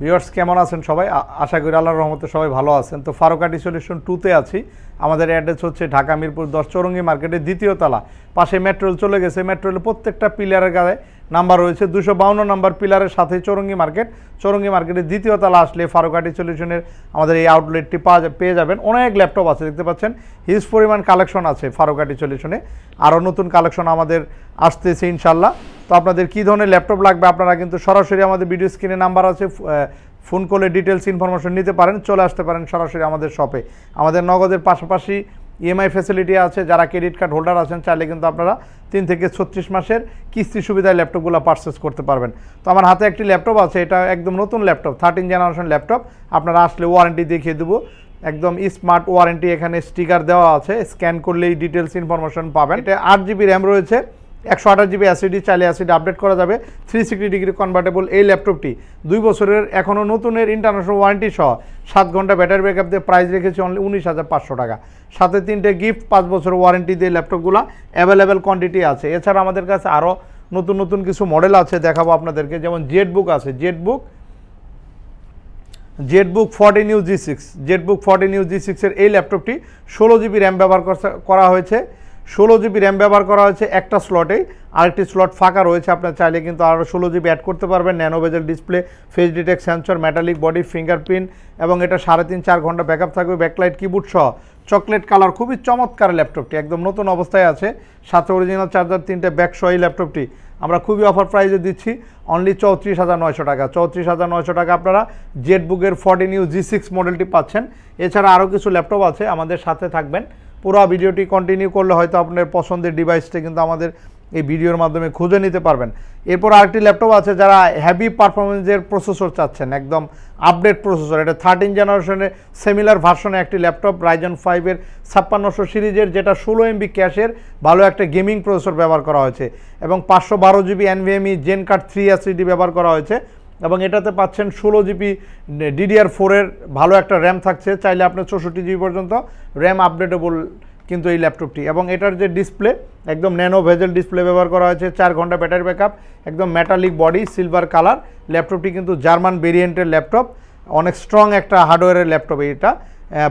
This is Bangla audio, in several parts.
ভিউয়ার্স কেমন আছেন সবাই? আশা করি আল্লাহর রহমতে সবাই ভালো আছেন। তো ফারুক আইটি সলিউশন 2-তে আছি। আমাদের অ্যাড্রেস হচ্ছে ঢাকা মিরপুর 10 চৌরঙ্গি মার্কেটের 2য় তলা, পাশে মেট্রো রেল চলে গেছে। মেট্রো রেলের প্রত্যেকটা পিলারের গায়ে নাম্বার রয়েছে। 252 নাম্বার পিলারের সাথে চৌরঙ্গি মার্কেট। চৌরঙ্গি মার্কেটের 2য় তলা আসলে ফারুক আইটি সলিউশনের আমাদের এই আউটলেটটি পেয়ে যাবেন। অনেক ল্যাপটপ আছে, দেখতে পাচ্ছেন হিউজ পরিমাণ কালেকশন আছে ফারুক আইটি সলিউশনে। আরও নতুন কালেকশন আমাদের আসতেছে ইনশাল্লাহ। তো আপনাদের কী ধরনের ল্যাপটপ লাগবে আপনারা কিন্তু সরাসরি আমাদের ভিডিও স্ক্রিনে নাম্বার আছে, ফোন করলে ডিটেলস ইনফরমেশন নিতে পারেন, চলে আসতে পারেন সরাসরি আমাদের শপে। আমাদের নগদের পাশাপাশি ইএমআই ফ্যাসিলিটি আছে। যারা ক্রেডিট কার্ড হোল্ডার আছেন চাইলে কিন্তু আপনারা 3 থেকে 36 মাসের কিস্তি সুবিধায় ল্যাপটপগুলো পারচেস করতে পারবেন। তো আমার হাতে একটি ল্যাপটপ আছে, এটা একদম নতুন ল্যাপটপ, 13 জেনারেশন ল্যাপটপ। আপনারা আসলে ওয়ারেন্টি দেখিয়ে দেবো, একদম স্মার্ট ওয়ারেন্টি। এখানে স্টিকার দেওয়া আছে, স্ক্যান করলেই ডিটেলস ইনফরমেশন পাবেন। এটা 8 জিবি র্যাম রয়েছে, 128 জিবি অ্যাসিডি, চাইলে অ্যাসিডি আপডেট করা যাবে। 360 ডিগ্রি কনভার্টেবল এই ল্যাপটপটি 2 বছরের এখনও নতুনের ইন্টারন্যাশনাল ওয়ারেন্টি সহ 7 ঘন্টা ব্যাটারি ব্যাকআপ দিয়ে প্রাইস রেখেছি অনলি 19,500 টাকা। সাথে 3টে গিফট, 5 বছর ওয়ারেন্টি দিয়ে ল্যাপটপগুলো অ্যাভেলেবেল কোয়ান্টিটি আছে। এছাড়া আমাদের কাছে আরও নতুন নতুন কিছু মডেল আছে, দেখাবো আপনাদেরকে। যেমন জেটবুক আছে, Jetbook 14U G6, Jetbook 14U G6 এর এই ল্যাপটপটি 16 জিবি র্যাম ব্যবহার করা হয়েছে। 16 জিবি র্যাম ব্যবহার করা হয়েছে একটা স্লটেই, আরেকটি স্লট ফাঁকা রয়েছে। আপনার চাইলে কিন্তু আরও 16 জিবি অ্যাড করতে পারবেন। ন্যানো বেজেল display, face detect sensor, metallic body, fingerprint, এবং এটা 3.5-4 ঘন্টা ব্যাকআপ থাকবে। ব্যাকলাইট কিবোর্ড সহ চকলেট কালার, খুবই চমৎকার ল্যাপটপটি, একদম নতুন অবস্থায় আছে। সাথে অরিজিনাল চার্জার, 3টে ব্যাক সহ এই ল্যাপটপটি আমরা খুবই অফার প্রাইসে দিচ্ছি অনলি 34,900 টাকা। 34,900 টাকা আপনারা জেটবুকের 14U G6 মডেলটি পাচ্ছেন। এছাড়া আরও কিছু ল্যাপটপ আছে, আমাদের সাথে থাকবেন। পুরো ভিডিওটি কন্টিনিউ করলে হয়তো আপনার পছন্দের ডিভাইসটা কিন্তু আমাদের এই ভিডিওর মাধ্যমে খুঁজে নিতে পারবেন। এরপর আরেকটি ল্যাপটপ আছে, যারা হেভি পারফরমেন্সের প্রসেসর চাচ্ছেন, একদম আপডেট প্রসেসর। এটা 13 জেনারেশনের সিমিলার ভার্সনে একটি ল্যাপটপ, Ryzen 5-এর 5600 সিরিজের, যেটা 16 MB ক্যাশের ভালো একটা গেমিং প্রসেসর ব্যবহার করা হয়েছে, এবং 512 GB NVMe gen card 3 SSD ব্যবহার করা হয়েছে। এবং এটাতে পাচ্ছেন 16 জিবি DDR4-এর ভালো একটা র্যাম থাকছে। চাইলে আপনার 64 জিবি পর্যন্ত র্যাম আপডেটেবল কিন্তু এই ল্যাপটপটি। এবং এটার যে ডিসপ্লে, একদম ন্যানো ভেজেল ডিসপ্লে ব্যবহার করা হয়েছে, 4 ঘন্টা ব্যাটারি ব্যাকআপ, একদম মেটালিক বডি, সিলভার কালার। ল্যাপটপটি কিন্তু জার্মান ভেরিয়েন্টের ল্যাপটপ, অনেক স্ট্রং একটা হার্ডওয়্যারের ল্যাপটপ এটা।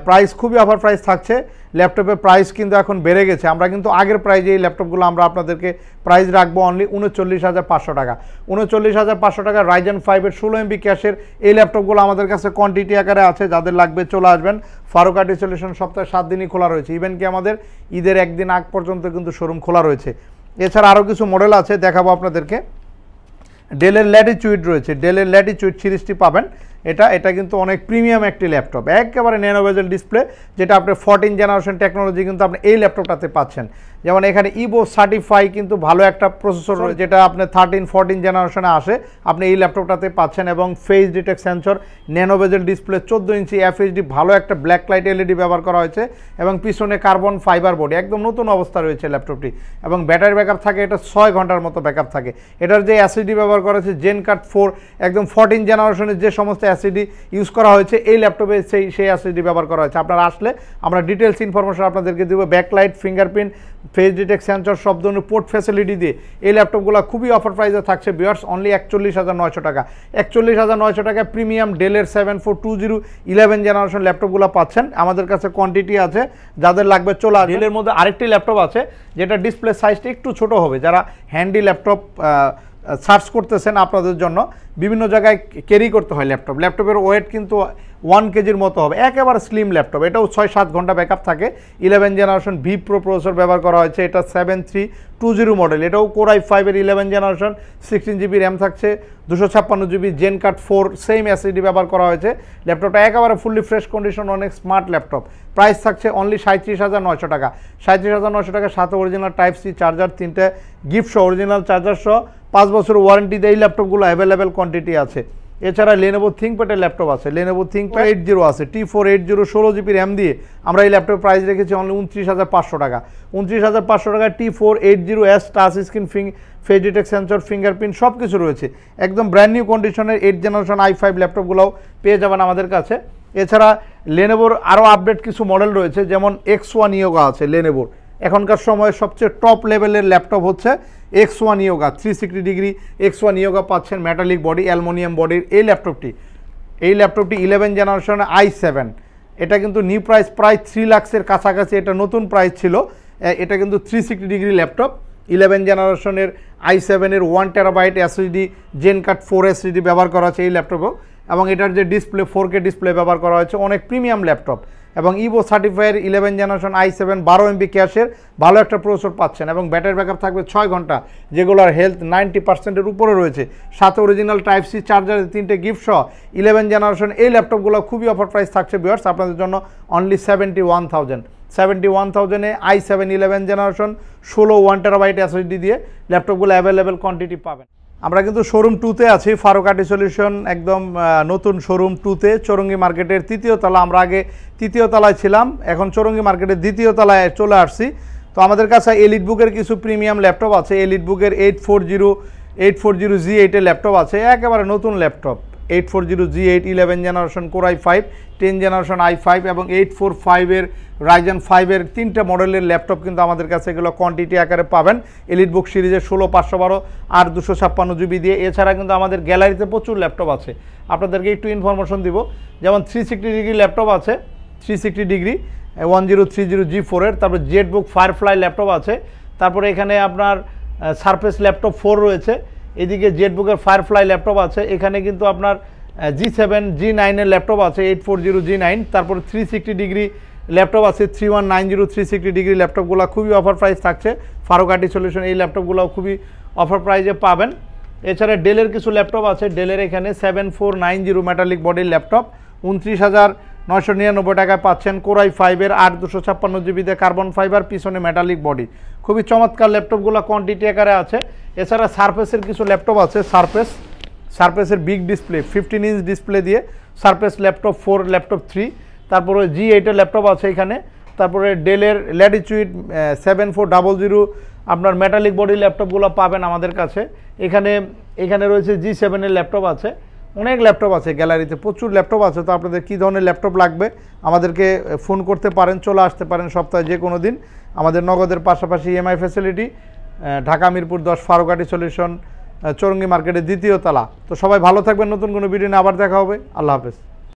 প্রাইস খুবই অফার প্রাইস থাকছে। ল্যাপটপের প্রাইস কিন্তু এখন বেড়ে গেছে। আমরা কিন্তু আগের প্রাইজে এই ল্যাপটপগুলো আমরা আপনাদেরকে প্রাইস রাখবো অনলি 39,500 টাকা। 39,500 টাকা Ryzen 5-এর 16 MB ক্যাশের এই ল্যাপটপগুলো আমাদের কাছে কোয়ান্টিটি আকারে আছে। যাদের লাগবে চলে আসবেন। ফারুক আইটি সলিউশন সপ্তাহে 7 দিনই খোলা রয়েছে, ইভেন কি আমাদের ঈদের একদিন আগ পর্যন্ত কিন্তু শোরুম খোলা রয়েছে। এছাড়া আরও কিছু মডেল আছে, দেখাবো আপনাদেরকে। ডেলের ল্যাটিটিউড রয়েছে, ডেলের ল্যাটিটিউড সিরিজটি পাবেন। এটা কিন্তু অনেক প্রিমিয়াম একটি ল্যাপটপ, একেবারে ন্যানো বেজেল ডিসপ্লে, যেটা আপনি 14 জেনারেশন টেকনোলজি কিন্তু আপনি এই ল্যাপটপটাতে পাচ্ছেন। যেমন এখানে ইভো সার্টিফাই কিন্তু ভালো একটা প্রসেসর রয়েছে, যেটা আপনি 13-14 জেনারেশনে আসে, আপনি এই ল্যাপটপটাতে পাচ্ছেন। এবং ফেস ডিটেক্ট সেন্সর, ন্যানো বেজেল ডিসপ্লে, 14 ইঞ্চি FHD, ভালো একটা ব্ল্যাক লাইট LED ব্যবহার করা হয়েছে, এবং পিছনে কার্বন ফাইবার বডি, একদম নতুন অবস্থা রয়েছে ল্যাপটপটি। এবং ব্যাটারি ব্যাকআপ থাকে এটা 6 ঘন্টার মতো ব্যাকআপ থাকে। এটার যে অ্যাসিডি ব্যবহার করা হয়েছে জেন কার্ড 4, একদম 14 জেনারেশনের যে সমস্ত অ্যাসিডি ইউজ করা হয়েছে এই ল্যাপটপে সেই অ্যাসিডি ব্যবহার করা হয়েছে। আপনারা আসলে আমরা ডিটেলস ইনফরমেশন আপনাদেরকে দেবো। Backlight, fingerprint, face detect sensor, সব ধরনের পোর্ট ফ্যাসিলিটি দিয়ে এই ল্যাপটপগুলো খুবই অফার প্রাইসে থাকছে ভিউয়ার্স, অনলি 41,900 টাকা। 41,900 টাকা প্রিমিয়াম ডেলের 7420 11 জেনারেশন ল্যাপটপগুলো পাচ্ছেন। আমাদের কাছে কোয়ান্টিটি আছে, যাদের লাগবে চলে আসুন। ডেলের মধ্যে আরেকটি ল্যাপটপ আছে, যেটা ডিসপ্লে সাইজটা একটু ছোট হবে। যারা হ্যান্ডি ল্যাপটপ সার্চ করতেছেন, আপনাদের জন্য বিভিন্ন জায়গায় ক্যারি করতে হয় ল্যাপটপের ওয়েট কিন্তু 1 কেজির মতো হবে, একেবারে স্লিম ল্যাপটপ। এটাও 6-7 ঘন্টা ব্যাকআপ থাকে। 11 জেনারেশন ভি প্রো প্রসেসর ব্যবহার করা হয়েছে। এটা 7320 মডেল, এটাও কোর i5-এর 11 জেনারেশন, 16 জিবি র্যাম থাকছে, 256 GB gen card 4 same SSD ব্যবহার করা হয়েছে। ল্যাপটপটা একেবারে ফুললি ফ্রেশ কন্ডিশন, অনেক স্মার্ট ল্যাপটপ। প্রাইস থাকছে অনলি 37,900 টাকা। 37,900 টাকা, সাথে অরিজিনাল টাইপ-সি চার্জার, 3টে গিফট সহ, অরিজিনাল চার্জার সহ 5 বছর ওয়ারেন্টি দিয়ে এই ল্যাপটপগুলো অ্যাভেলেবেল কোয়ান্টিটি আছে। এছাড়া লেনোভো থিংকপ্যাডের ল্যাপটপ আছে, লেনোভো থিংকপ্যাড 80 আছে, T480 16 জিবি র্যাম দিয়ে আমরা এই ল্যাপটপের প্রাইস রেখেছি অনলি 29,500 টাকা। 29,500 টাকা T480S, touch screen, face detect sensor, fingerprint সব কিছু রয়েছে। একদম ব্র্যান্ড নিউ কন্ডিশনের 8 জেনারেশন i5 ল্যাপটপগুলোও পেয়ে যাবেন আমাদের কাছে। এছাড়া লেনোভোর আরও আপডেট কিছু মডেল রয়েছে, যেমন X1 ইয়োগা আছে লেনোভোর। এখনকার সময়ে সবচেয়ে টপ লেভেলের ল্যাপটপ হচ্ছে X1 yoga, 360 degree X1 yoga পাচ্ছেন, মেটালিক বডি, অ্যালুমিনিয়াম বডির এই ল্যাপটপটি এই ল্যাপটপটি 11 জেনারেশন i7, এটা কিন্তু নিউ প্রাইস প্রায় 3 লাখের কাছাকাছি, এটা নতুন প্রাইস ছিল। এটা কিন্তু 360 ডিগ্রি ল্যাপটপ, 11 জেনারেশনের i7-এর 1 টেরাবাইট এসএসডি জেন কাট 4 এসএসডি ব্যবহার করা আছে এই ল্যাপটপেও, এবং এটার যে ডিসপ্লে 4K ডিসপ্লে ব্যবহার করা হয়েছে, অনেক প্রিমিয়াম ল্যাপটপ। এবং ইভো সার্টিফায়ার 11 জেনারেশন i7 12 MB ক্যাশের ভালো একটা প্রসেসর পাচ্ছেন, এবং ব্যাটারি ব্যাকআপ থাকবে 6 ঘন্টা, যেগুলোর হেলথ 90%-এর উপরে রয়েছে। সাথে অরিজিনাল টাইপ সি চার্জারের 3টে গিফট সহ 11 জেনারেশন এই ল্যাপটপগুলো খুবই অফার প্রাইস থাকছে ভিউয়ার্স আপনাদের জন্য, অনলি 71,000-এ i7 11 জেনারেশন 16 1 টেরাবাইট এসএসডি দিয়ে ল্যাপটপগুলো অ্যাভেলেবেল কোয়ান্টিটি পাবেন। আমরা কিন্তু শোরুম 2-তে আছি, ফারুক আইটি সলিউশন একদম নতুন শোরুম 2-তে, চৌরঙ্গি মার্কেটের 3য় তলা। আমরা আগে 3য় তলায় ছিলাম, এখন চৌরঙ্গি মার্কেটের 2য় তলায় চলে আসছি। তো আমাদের কাছে এলিট বুকের কিছু প্রিমিয়াম ল্যাপটপ আছে। এলিট বুকের 840G8 এর ল্যাপটপ আছে, একেবারে নতুন laptop. 840G8 11 generation Core i5, 10 generation i5 এবং 845-এর Ryzen 5-এর 3টে মডেলের ল্যাপটপ কিন্তু আমাদের কাছে এগুলো কোয়ান্টিটি আকারে পাবেন। এলিট বুক সিরিজের 16512 আর 256GB দিয়ে। এছাড়া কিন্তু আমাদের গ্যালারিতে প্রচুর ল্যাপটপ আছে, আপনাদেরকে একটু ইনফরমেশন দিব। যেমন 360 ডিগ্রি ল্যাপটপ আছে, 360 ডিগ্রি 1030G4-এর, তারপর জেটবুক ফায়ারফ্লাই ল্যাপটপ আছে, তারপরে এখানে আপনার সারফেস ল্যাপটপ 4 রয়েছে, এদিকে জেটবুকের ফায়ারফ্লাই ল্যাপটপ আছে, এখানে কিন্তু আপনার G7 G9-এর ল্যাপটপ আছে 840G9, তারপর 360 ডিগ্রি ল্যাপটপ আছে 3190 360 ডিগ্রি ল্যাপটপগুলো খুবই অফার প্রাইস থাকছে ফারুক আইটি সলিউশন, এই ল্যাপটপগুলো খুবই অফার প্রাইসে পাবেন। এছাড়া ডেলের কিছু ল্যাপটপ আছে, ডেলের এখানে 7490 মেটালিক বডির ল্যাপটপ 29,999 টাকায় পাচ্ছেন। Core i5-এর 8 256GB কার্বন ফাইবার, পিছনে মেটালিক বডি, খুবই চমৎকার ল্যাপটপগুলো কোয়ান্টিটি আকারে আছে। এছাড়া সারফেসের কিছু ল্যাপটপ আছে, সারফেসের বিগ ডিসপ্লে 15 ইঞ্চ ডিসপ্লে দিয়ে সারফেস ল্যাপটপ 4 ল্যাপটপ 3, তারপরে G8-এর ল্যাপটপ আছে এখানে, তারপরে ডেলের ল্যাটিটিউড 7400 আপনার মেটালিক বডি ল্যাপটপগুলো পাবেন আমাদের কাছে। এখানে রয়েছে G7-এর ল্যাপটপ আছে, অনেক ল্যাপটপ আছে গ্যালারিতে, প্রচুর ল্যাপটপ আছে। তো আপনাদের কী ধরনের ল্যাপটপ লাগবে আমাদেরকে ফোন করতে পারেন, চলে আসতে পারেন সপ্তাহে যে কোনো দিন। আমাদের নগদের পাশাপাশি EMI facility, Dhaka Mirpur 10 Farooq IT solution, Chowrangi মার্কেটের 2য় তলা। তো সবাই ভালো থাকবেন, নতুন কোনো ভিডিও নিয়ে আবার দেখা হবে, আল্লাহ হাফেজ।